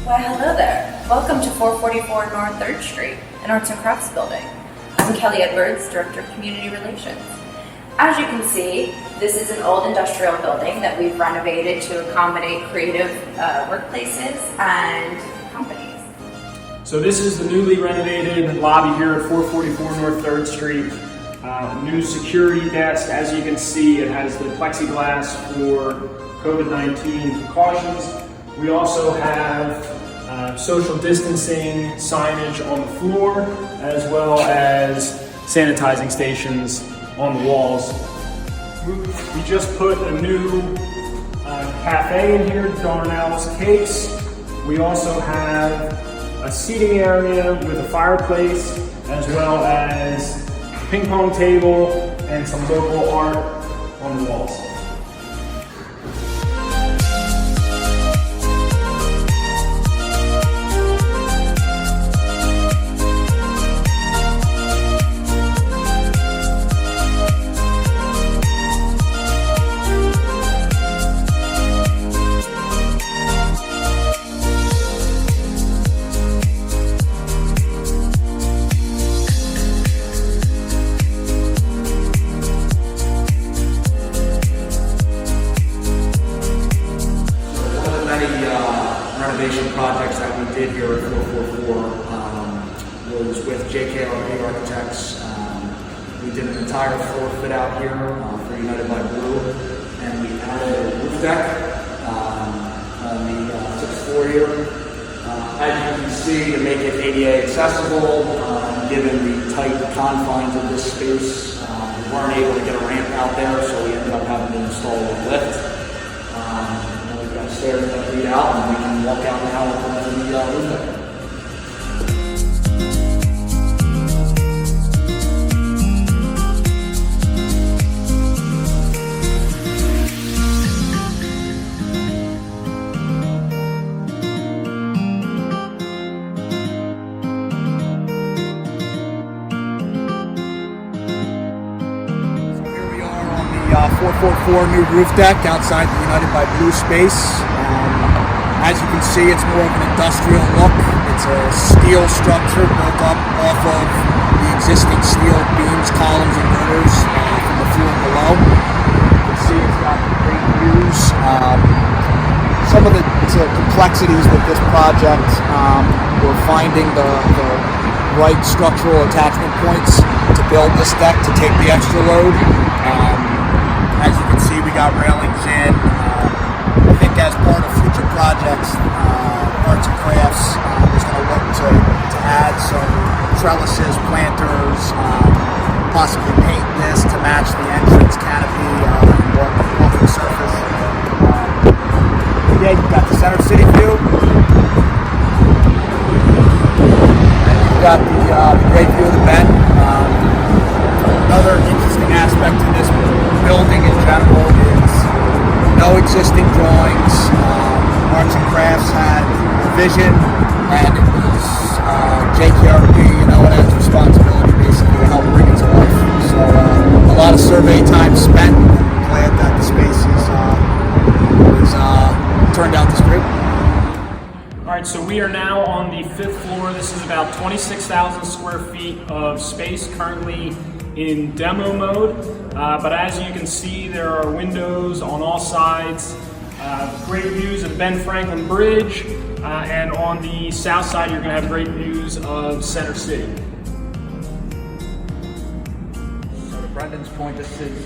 Why, hello there. Welcome to 444 North 3rd Street, an arts and crafts building. I'm Kelly Edwards, Director of Community Relations. As you can see, this is an old industrial building that we've renovated to accommodate creative workplaces and companies. So this is the newly renovated lobby here at 444 North 3rd Street. New security desk. As you can see, it has the plexiglass for COVID-19 precautions. We also have social distancing signage on the floor, as well as sanitizing stations on the walls. We just put a new cafe in here, Darnell's Cakes. We also have a seating area with a fireplace, as well as a ping pong table and some local art on the walls. Renovation projects that we did here at 444 was with JKRP Architects. We did an entire floor fit out here for United by Blue, and we added a roof deck on the 6th floor here. As you can see, to make it ADA accessible, given the tight confines of this space, we weren't able to get a ramp out there, so we ended up having to install a lift. Stairs that lead out, and we can walk out now into the roof deck. So here we are on the 444 new roof deck outside the United by Blue space. As you can see, it's more of an industrial look. It's a steel structure built up off of the existing steel beams, columns, and girders from the floor below. You can see it's got great views. Some of the complexities with this project, we're finding the right structural attachment points to build this deck to take the extra load. As you can see, we got railings in. I think as part of future projects, arts and crafts is going to look to add some trellises, planters, possibly paint this to match the entrance canopy and walking surface. Yeah, you've got the center city view. And you've got the great view of the bend. Another interesting aspect to this building in general is no existing drawings. Arts and Crafts had a vision, and it was JKRP, it has responsibility basically to help bring it to life. So a lot of survey time spent, and I'm glad that the space is turned out this great. All right, so we are now on the 5th floor. This is about 26,000 square feet of space currently in demo mode, but as you can see, there are windows on all sides, great views of Ben Franklin Bridge, and on the south side you're going to have great views of Center City. So to Brendan's point, this is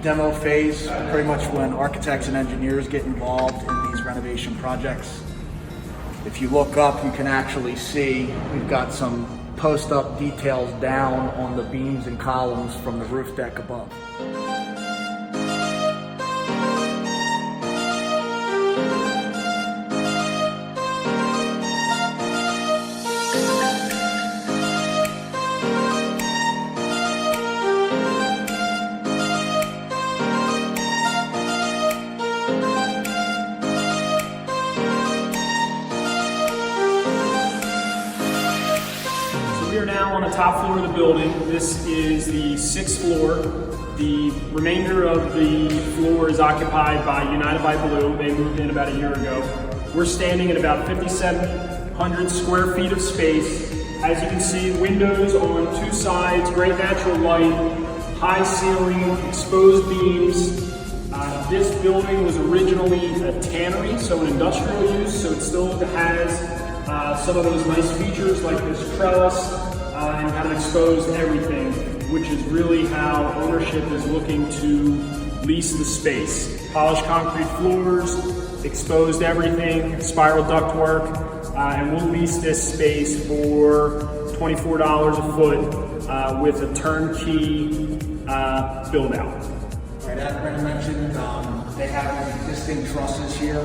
demo phase, pretty much when architects and engineers get involved in these renovation projects. If you look up, you can actually see we've got some post-up details down on the beams and columns from the roof deck above. We are now on the top floor of the building. This is the 6th floor. The remainder of the floor is occupied by United by Blue. They moved in about a year ago. We're standing at about 5,700 square feet of space. As you can see, windows on two sides, great natural light, high ceiling, exposed beams. This building was originally a tannery, so an industrial use, so it still has some of those nice features like this trellis and kind of exposed everything, which is really how ownership is looking to lease the space. Polished concrete floors, exposed everything, spiral ductwork, and we'll lease this space for $24 a foot with a turnkey build out. Right, as Brennan mentioned, they have existing trusses here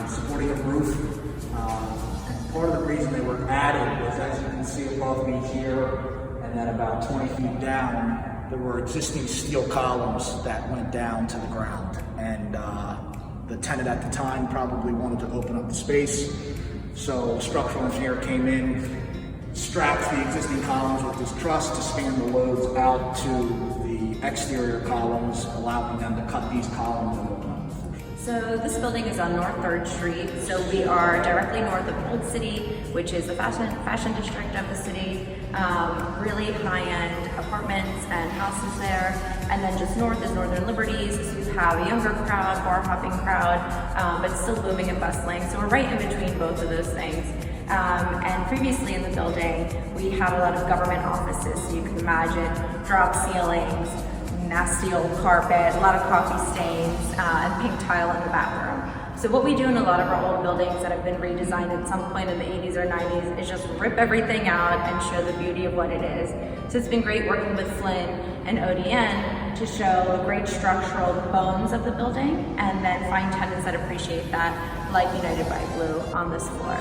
supporting the roof. And part of the reason they were added was, as you can see above me here, and then about 20 feet down, there were existing steel columns that went down to the ground. And the tenant at the time probably wanted to open up the space. So the structural engineer came in, strapped the existing columns with this truss to span the loads out to the exterior columns, allowing them to cut these columns and open up the floor. So this building is on North 3rd Street. So we are directly north of Old City, which is the fashion district of the city. Really high-end apartments and houses there. And then just north is Northern Liberties. So you have a younger crowd, bar hopping crowd, but still booming and bustling. So we're right in between both of those things. And previously in the building, we had a lot of government offices. So you can imagine drop ceilings, nasty old carpet, a lot of coffee stains, and pink tile in the bathroom. So what we do in a lot of our old buildings that have been redesigned at some point in the 80s or 90s is just rip everything out and show the beauty of what it is. So it's been great working with Flynn and ODN to show great structural bones of the building and then find tenants that appreciate that, like United by Blue on this floor.